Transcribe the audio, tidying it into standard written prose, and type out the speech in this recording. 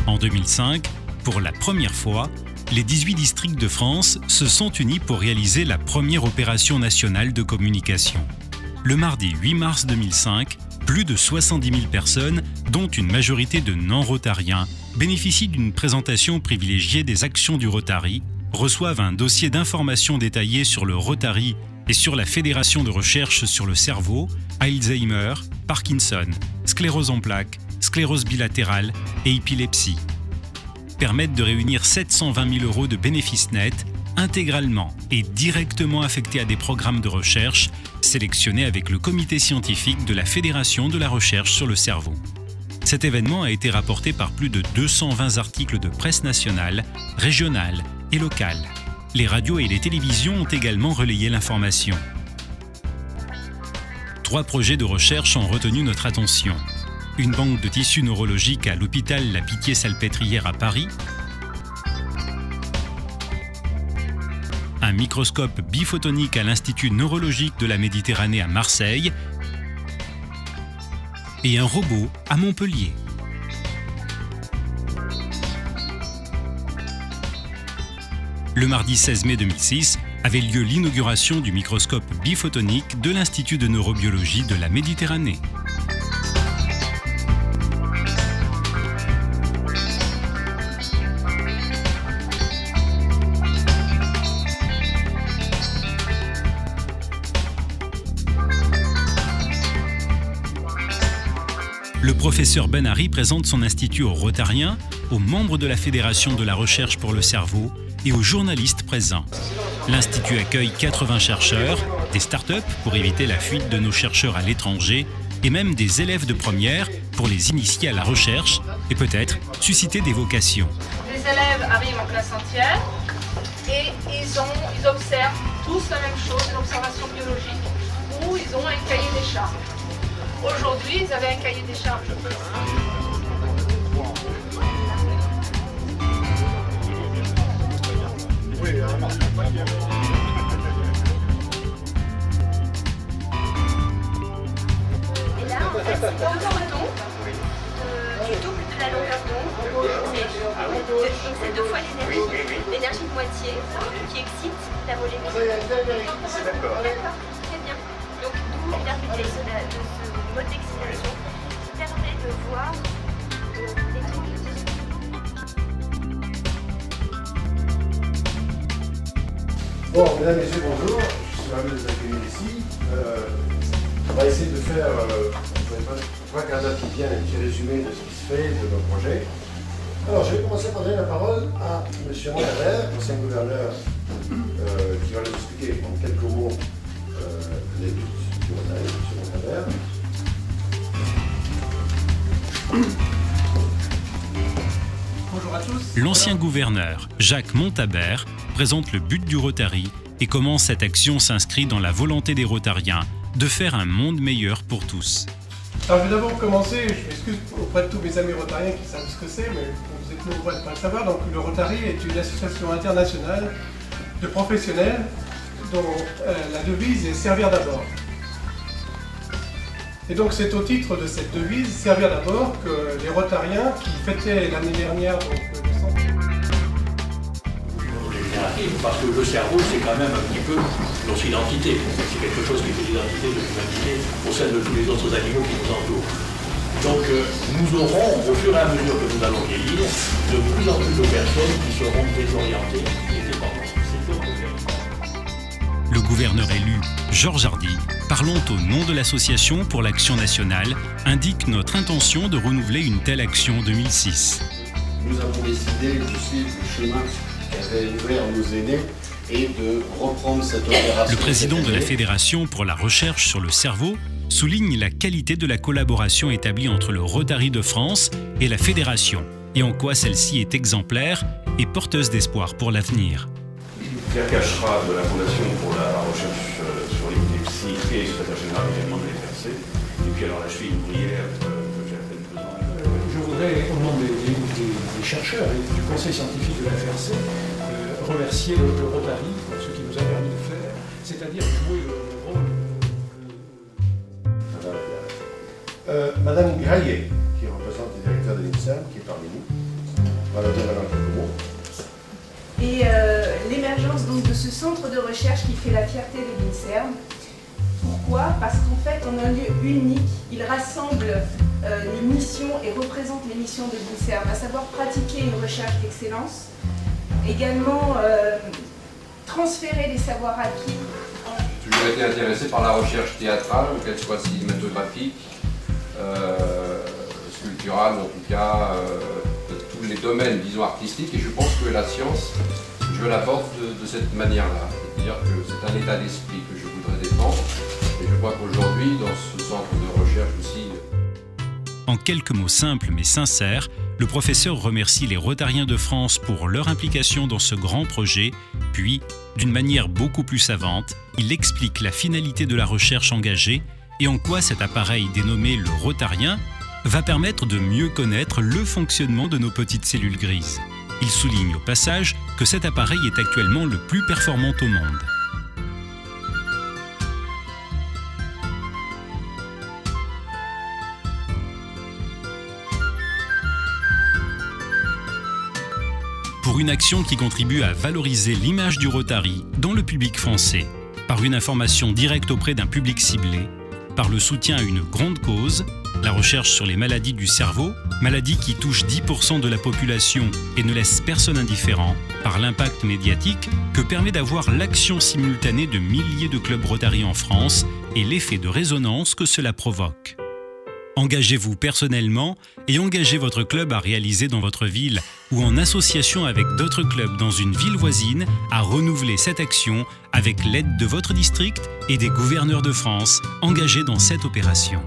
En 2005, pour la première fois, les 18 districts de France se sont unis pour réaliser la première opération nationale de communication. Le mardi 8 mars 2005, plus de 70 000 personnes, dont une majorité de non-rotariens, bénéficient d'une présentation privilégiée des actions du Rotary, reçoivent un dossier d'information détaillé sur le Rotary et sur la Fédération de recherche sur le cerveau, Alzheimer, Parkinson, sclérose en plaques, sclérose bilatérale et épilepsie. Permettent de réunir 720 000 € de bénéfices nets, intégralement et directement affectés à des programmes de recherche sélectionnés avec le comité scientifique de la Fédération de la recherche sur le cerveau. Cet événement a été rapporté par plus de 220 articles de presse nationale, régionale et locale. Les radios et les télévisions ont également relayé l'information. 3 projets de recherche ont retenu notre attention. Une banque de tissus neurologiques à l'hôpital La Pitié-Salpêtrière à Paris, un microscope biphotonique à l'Institut neurologique de la Méditerranée à Marseille et un robot à Montpellier. Le mardi 16 mai 2006 avait lieu l'inauguration du microscope biphotonique de l'Institut de neurobiologie de la Méditerranée. Le professeur Ben-Ari présente son institut aux Rotariens, aux membres de la Fédération de la recherche pour le cerveau et aux journalistes présents. L'Institut accueille 80 chercheurs, des start-up pour éviter la fuite de nos chercheurs à l'étranger et même des élèves de première pour les initier à la recherche et peut-être susciter des vocations. Les élèves arrivent en classe entière et ils observent tous la même chose, une observation biologique, où ils ont un cahier des charges. Aujourd'hui, ils avaient un cahier des charges. Et là, en fait, c'est 2 photons du double de la longueur d'onde. Donc c'est 2 fois l'énergie de moitié qui excite la molécule. C'est d'accord. D'accord, très bien. Donc d'où l'utilité de ce mode d'excitation qui permet de voir les trucs. Bon, mesdames et messieurs, bonjour. Je suis ravi de vous accueillir ici. On va essayer de faire, trois quarts d'heure qui viennent, un petit résumé de ce qui se fait, de nos projets. Alors, je vais commencer par donner la parole à M. Montabert, ancien gouverneur, qui va nous expliquer en quelques mots les buts du Rotary. M. Montabert. Bonjour à tous. L'ancien gouverneur, Jacques Montabert, présente le but du Rotary et comment cette action s'inscrit dans la volonté des Rotariens de faire un monde meilleur pour tous. Alors je vais d'abord commencer, je m'excuse auprès de tous mes amis rotariens qui savent ce que c'est, mais vous êtes nombreux à ne pas le savoir. Donc le Rotary est une association internationale de professionnels dont la devise est servir d'abord. Et donc c'est au titre de cette devise, servir d'abord, que les Rotariens qui fêtaient l'année dernière donc, le parce que le cerveau, c'est quand même un petit peu notre identité. C'est quelque chose qui fait l'identité de l'humanité au sein de tous les autres animaux qui nous entourent. Donc nous aurons, au fur et à mesure que nous allons vieillir, de plus en plus de personnes qui seront désorientées et dépendantes. Le gouverneur élu, Georges Hardy, parlant au nom de l'Association pour l'Action nationale, indique notre intention de renouveler une telle action en 2006. Nous avons décidé de suivre le chemin qu'avaient ouvert nos aînés et de reprendre cette opération. Le président de la Fédération pour la recherche sur le cerveau souligne la qualité de la collaboration établie entre le Rotary de France et la Fédération, et en quoi celle-ci est exemplaire et porteuse d'espoir pour l'avenir. Pierre Cachera de la Fondation pour la recherche sur l'épilepsie et secrétaire général également de l'FRC. Et puis alors la cheville ouvrière que j'ai à peine besoin. Je voudrais, au nom des chercheurs et du conseil scientifique de la FRC, remercier le Rotary pour ce qu'il nous a permis de faire, c'est-à-dire jouer le rôle. Madame Graillet, qui représente le directeur de l'INSERM, qui est parmi nous. va le dire dans quelques mots. Et l'émergence donc de ce centre de recherche qui fait la fierté de l'INSERM. Pourquoi? Parce qu'en fait, on a un lieu unique. Il rassemble les missions et représente les missions de l'INSERM, à savoir pratiquer une recherche d'excellence, également transférer les savoirs acquis. J'ai toujours été intéressé par la recherche théâtrale, qu'elle soit cinématographique, sculpturale, en tout cas, tous les domaines, disons, artistiques, et je pense que la science, je l'aborde de cette manière-là. C'est-à-dire que c'est un état d'esprit que je voudrais défendre, et je crois qu'aujourd'hui, dans ce centre de recherche aussi... En quelques mots simples mais sincères, le professeur remercie les Rotariens de France pour leur implication dans ce grand projet, puis, d'une manière beaucoup plus savante, il explique la finalité de la recherche engagée et en quoi cet appareil dénommé le Rotarien va permettre de mieux connaître le fonctionnement de nos petites cellules grises. Il souligne au passage que cet appareil est actuellement le plus performant au monde. Pour une action qui contribue à valoriser l'image du Rotary dans le public français, par une information directe auprès d'un public ciblé, par le soutien à une grande cause, la recherche sur les maladies du cerveau, maladies qui touchent 10% de la population et ne laissent personne indifférent, par l'impact médiatique que permet d'avoir l'action simultanée de milliers de clubs Rotary en France et l'effet de résonance que cela provoque. Engagez-vous personnellement et engagez votre club à réaliser dans votre ville ou en association avec d'autres clubs dans une ville voisine à renouveler cette action avec l'aide de votre district et des gouverneurs de France engagés dans cette opération.